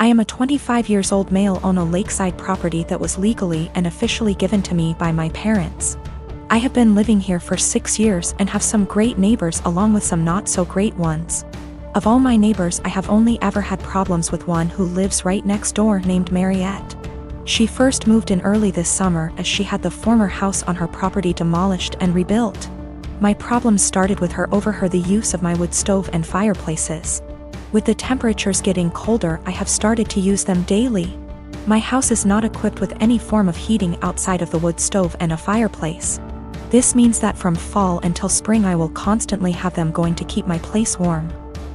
I am a 25 years old male on a lakeside property that was legally and officially given to me by my parents. I have been living here for 6 years and have some great neighbors along with some not so great ones. Of all my neighbors, I have only ever had problems with one who lives right next door named Mariette. She first moved in early this summer as she had the former house on her property demolished and rebuilt. My problems started with her over the use of my wood stove and fireplaces. With the temperatures getting colder, I have started to use them daily. My house is not equipped with any form of heating outside of the wood stove and a fireplace. This means that from fall until spring I will constantly have them going to keep my place warm.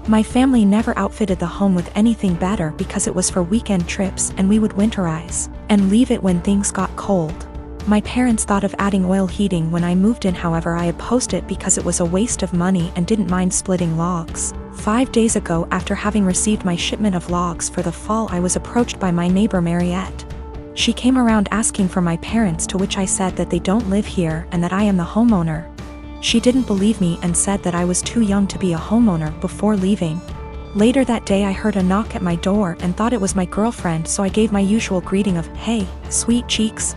My family never outfitted the home with anything better because it was for weekend trips and we would winterize and leave it when things got cold. My parents thought of adding oil heating when I moved in, however I opposed it because it was a waste of money and didn't mind splitting logs. 5 days ago, after having received my shipment of logs for the fall, I was approached by my neighbor Mariette. She came around asking for my parents, to which I said that they don't live here and that I am the homeowner. She didn't believe me and said that I was too young to be a homeowner before leaving. Later that day I heard a knock at my door and thought it was my girlfriend, so I gave my usual greeting of, "Hey, sweet cheeks,"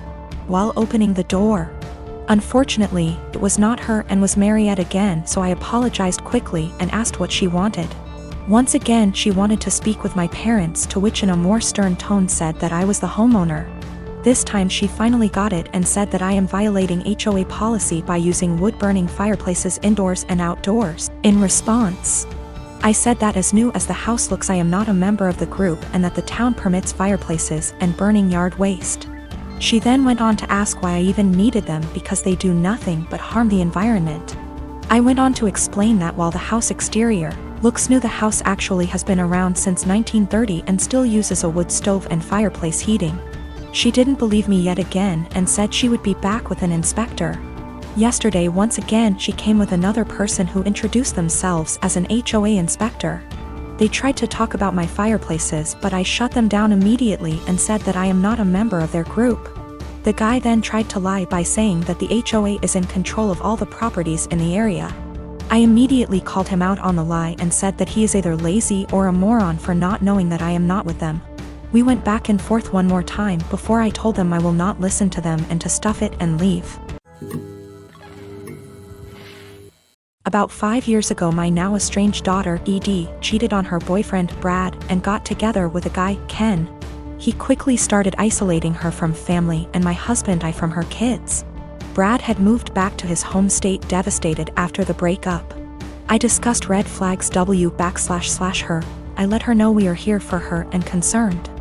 while opening the door. Unfortunately, it was not her and was Mariette again, so I apologized quickly and asked what she wanted. Once again she wanted to speak with my parents, to which in a more stern tone said that I was the homeowner. This time she finally got it and said that I am violating HOA policy by using wood-burning fireplaces indoors and outdoors. In response, I said that as new as the house looks, I am not a member of the group and that the town permits fireplaces and burning yard waste. She then went on to ask why I even needed them, because they do nothing but harm the environment. I went on to explain that while the house exterior looks new, the house actually has been around since 1930 and still uses a wood stove and fireplace heating. She didn't believe me yet again and said she would be back with an inspector. Yesterday, once again, she came with another person who introduced themselves as an HOA inspector. They tried to talk about my fireplaces, but I shut them down immediately and said that I am not a member of their group. The guy then tried to lie by saying that the HOA is in control of all the properties in the area. I immediately called him out on the lie and said that he is either lazy or a moron for not knowing that I am not with them. We went back and forth one more time before I told them I will not listen to them and to stuff it and leave. About 5 years ago, my now estranged daughter, ED, cheated on her boyfriend, Brad, and got together with a guy, Ken. He quickly started isolating her from family and my husband and I from her kids. Brad had moved back to his home state devastated after the breakup. I discussed red flags her. I let her know we are here for her and concerned.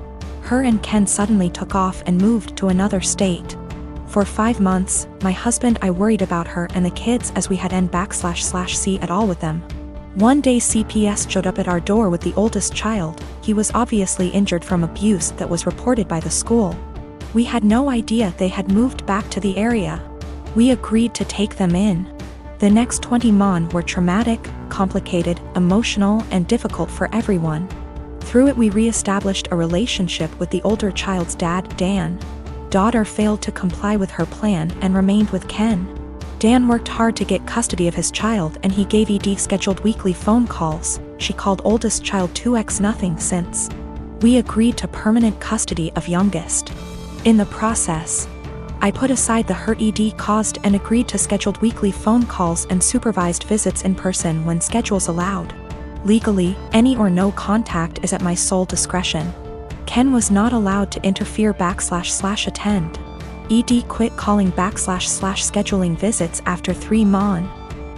Her and Ken suddenly took off and moved to another state. For 5 months, my husband and I worried about her and the kids as we had n//c at all with them. One day CPS showed up at our door with the oldest child. He was obviously injured from abuse that was reported by the school. We had no idea they had moved back to the area. We agreed to take them in. The next 20 months were traumatic, complicated, emotional, and difficult for everyone. Through it we re-established a relationship with the older child's dad, Dan. Daughter failed to comply with her plan and remained with Ken. Dan worked hard to get custody of his child and he gave ED scheduled weekly phone calls. She called oldest child 2x nothing since. We agreed to permanent custody of youngest. In the process, I put aside the hurt ED caused and agreed to scheduled weekly phone calls and supervised visits in person when schedules allowed. Legally, any or no contact is at my sole discretion. Ken was not allowed to interfere //attend. ED quit calling //scheduling visits after 3 months.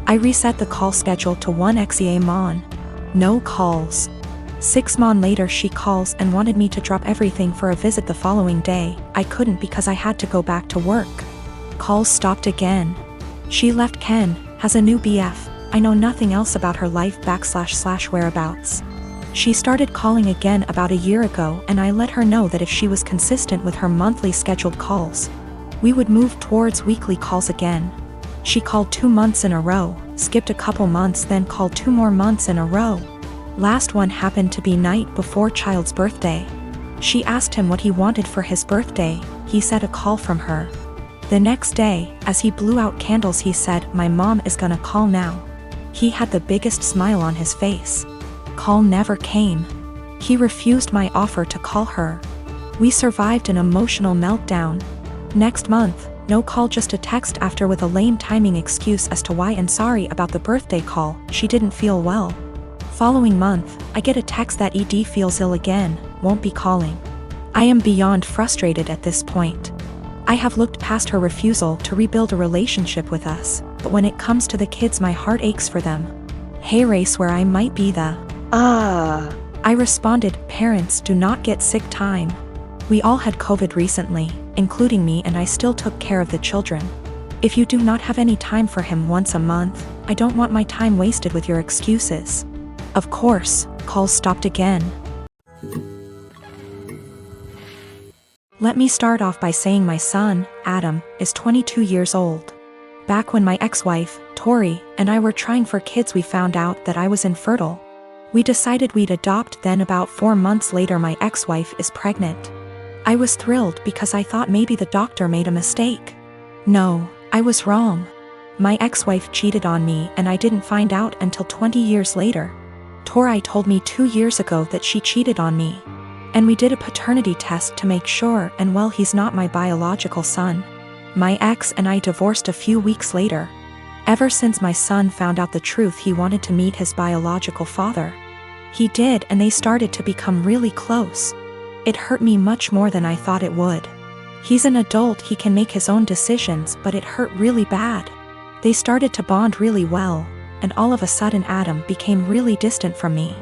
I reset the call schedule to 1 XEA month. No calls. 6 months later she calls and wanted me to drop everything for a visit the following day. I couldn't because I had to go back to work. Calls stopped again. She left Ken, has a new BF. I know nothing else about her life / whereabouts. She started calling again about a year ago and I let her know that if she was consistent with her monthly scheduled calls, we would move towards weekly calls again. She called 2 months in a row, skipped a couple months, then called 2 more months in a row. Last one happened to be night before child's birthday. She asked him what he wanted for his birthday. He said a call from her. The next day, as he blew out candles, he said, "My mom is gonna call now." He had the biggest smile on his face. Call never came. He refused my offer to call her. We survived an emotional meltdown. Next month, no call, just a text after with a lame timing excuse as to why and sorry about the birthday call, she didn't feel well. Following month, I get a text that ED feels ill again, won't be calling. I am beyond frustrated at this point. I have looked past her refusal to rebuild a relationship with us, but when it comes to the kids my heart aches for them. Hey race, where I might be the I responded, parents do not get sick time. We all had COVID recently, including me, and I still took care of the children. If you do not have any time for him once a month, I don't want my time wasted with your excuses. Of course, calls stopped again. Let me start off by saying my son, Adam, is 22 years old. Back when my ex-wife, Tori, and I were trying for kids, we found out that I was infertile. We decided we'd adopt, then about 4 months later my ex-wife is pregnant. I was thrilled because I thought maybe the doctor made a mistake. No, I was wrong. My ex-wife cheated on me and I didn't find out until 20 years later. Tori told me 2 years ago that she cheated on me. And we did a paternity test to make sure, and well, he's not my biological son. My ex and I divorced a few weeks later. Ever since my son found out the truth, he wanted to meet his biological father. He did, and they started to become really close. It hurt me much more than I thought it would. He's an adult, he can make his own decisions, but it hurt really bad. They started to bond really well, and all of a sudden Adam became really distant from me.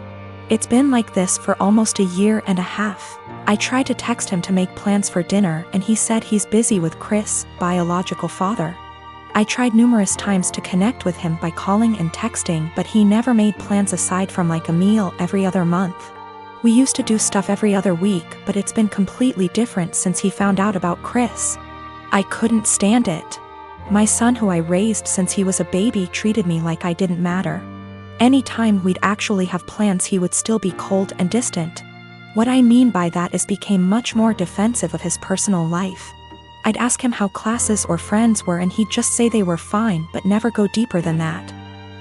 It's been like this for almost a year and a half. I tried to text him to make plans for dinner and he said he's busy with Chris, biological father. I tried numerous times to connect with him by calling and texting, but he never made plans aside from like a meal every other month. We used to do stuff every other week, but it's been completely different since he found out about Chris. I couldn't stand it. My son, who I raised since he was a baby, treated me like I didn't matter. Anytime we'd actually have plans, he would still be cold and distant. What I mean by that is became much more defensive of his personal life. I'd ask him how classes or friends were and he'd just say they were fine but never go deeper than that.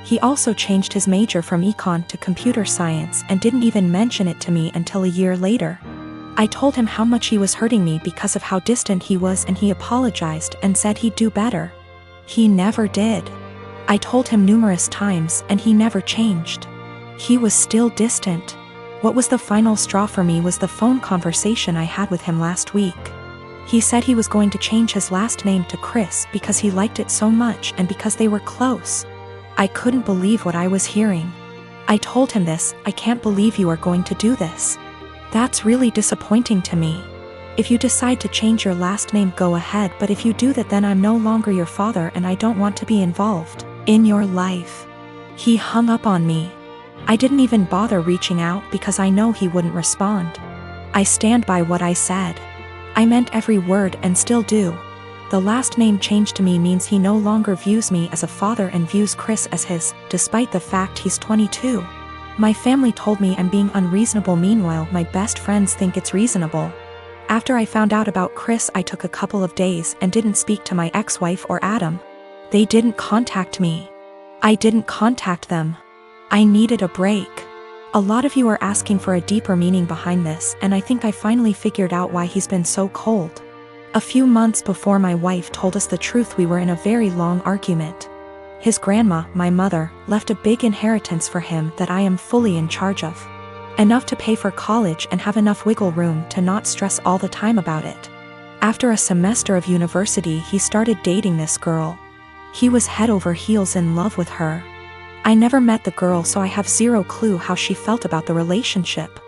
He also changed his major from econ to computer science and didn't even mention it to me until a year later. I told him how much he was hurting me because of how distant he was and he apologized and said he'd do better. He never did. I told him numerous times and he never changed. He was still distant. What was the final straw for me was the phone conversation I had with him last week. He said he was going to change his last name to Chris because he liked it so much and because they were close. I couldn't believe what I was hearing. I told him this, I can't believe you are going to do this. That's really disappointing to me. If you decide to change your last name, go ahead, but if you do that, then I'm no longer your father and I don't want to be involved in your life. He hung up on me. I didn't even bother reaching out because I know he wouldn't respond. I stand by what I said. I meant every word and still do. The last name change to me means he no longer views me as a father and views Chris as his, despite the fact he's 22. My family told me I'm being unreasonable, meanwhile my best friends think it's reasonable. After I found out about Chris, I took a couple of days and didn't speak to my ex-wife or Adam. They didn't contact me. I didn't contact them. I needed a break. A lot of you are asking for a deeper meaning behind this, and I think I finally figured out why he's been so cold. A few months before my wife told us the truth, we were in a very long argument. His grandma, my mother, left a big inheritance for him that I am fully in charge of. Enough to pay for college and have enough wiggle room to not stress all the time about it. After a semester of university, he started dating this girl. He was head over heels in love with her. I never met the girl, so I have zero clue how she felt about the relationship.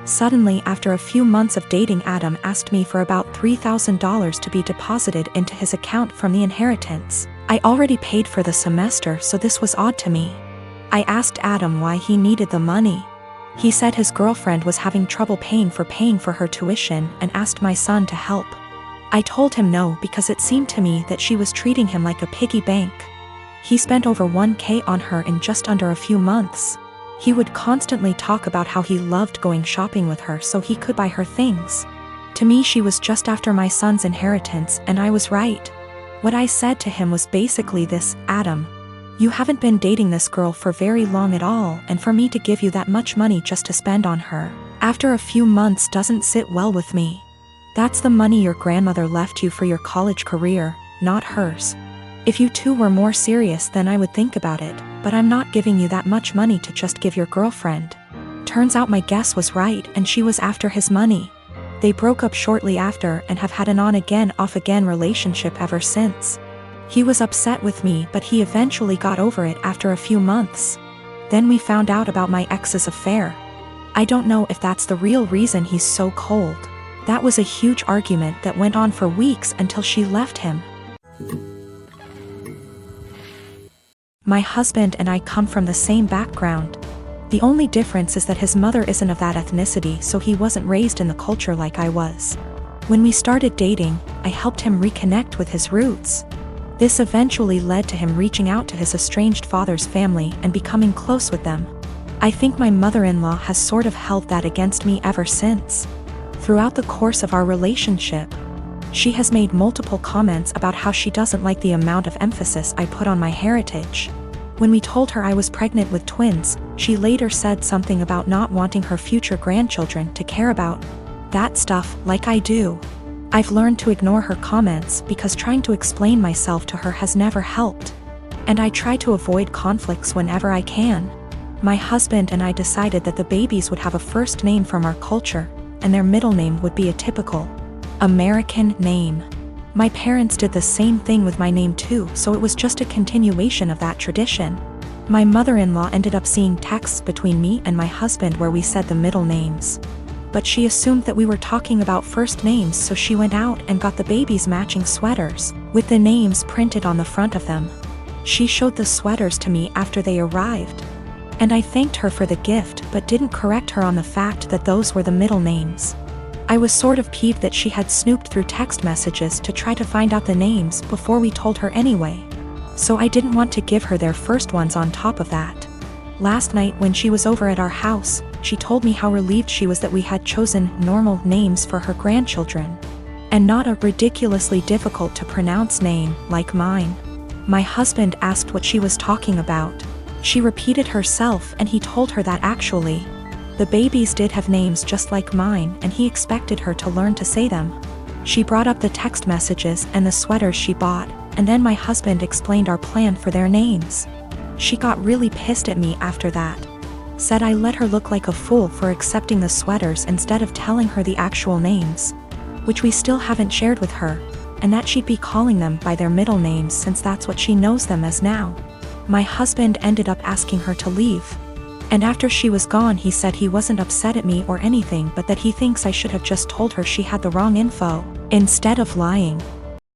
Suddenly, after a few months of dating, Adam asked me for about $3,000 to be deposited into his account from the inheritance. I already paid for the semester, so this was odd to me. I asked Adam why he needed the money. He said his girlfriend was having trouble paying for her tuition and asked my son to help. I told him no because it seemed to me that she was treating him like a piggy bank. He spent over $1,000 on her in just under a few months. He would constantly talk about how he loved going shopping with her so he could buy her things. To me, she was just after my son's inheritance, and I was right. What I said to him was basically this: Adam, you haven't been dating this girl for very long at all, and for me to give you that much money just to spend on her, After a few months doesn't sit well with me. That's the money your grandmother left you for your college career, not hers. If you two were more serious then I would think about it, but I'm not giving you that much money to just give your girlfriend. Turns out my guess was right and she was after his money. They broke up shortly after and have had an on-again off-again relationship ever since. He was upset with me but he eventually got over it after a few months. Then we found out about my ex's affair. I don't know if that's the real reason he's so cold. That was a huge argument that went on for weeks until she left him. My husband and I come from the same background. The only difference is that his mother isn't of that ethnicity, so he wasn't raised in the culture like I was. When we started dating, I helped him reconnect with his roots. This eventually led to him reaching out to his estranged father's family and becoming close with them. I think my mother-in-law has sort of held that against me ever since. Throughout the course of our relationship, she has made multiple comments about how she doesn't like the amount of emphasis I put on my heritage. When we told her I was pregnant with twins, she later said something about not wanting her future grandchildren to care about that stuff like I do. I've learned to ignore her comments because trying to explain myself to her has never helped. And I try to avoid conflicts whenever I can. My husband and I decided that the babies would have a first name from our culture, and their middle name would be a typical American name. My parents did the same thing with my name too, so it was just a continuation of that tradition. My mother-in-law ended up seeing texts between me and my husband where we said the middle names. But she assumed that we were talking about first names, so she went out and got the babies matching sweaters, with the names printed on the front of them. She showed the sweaters to me after they arrived. And I thanked her for the gift but didn't correct her on the fact that those were the middle names. I was sort of peeved that she had snooped through text messages to try to find out the names before we told her anyway. So I didn't want to give her their first ones on top of that. Last night when she was over at our house, she told me how relieved she was that we had chosen normal names for her grandchildren. And not a ridiculously difficult to pronounce name like mine. My husband asked what she was talking about. She repeated herself and he told her that actually, the babies did have names just like mine and he expected her to learn to say them. She brought up the text messages and the sweaters she bought, and then my husband explained our plan for their names. She got really pissed at me after that. Said I let her look like a fool for accepting the sweaters instead of telling her the actual names, which we still haven't shared with her, and that she'd be calling them by their middle names since that's what she knows them as now. My husband ended up asking her to leave. And after she was gone he said he wasn't upset at me or anything but that he thinks I should have just told her she had the wrong info, instead of lying.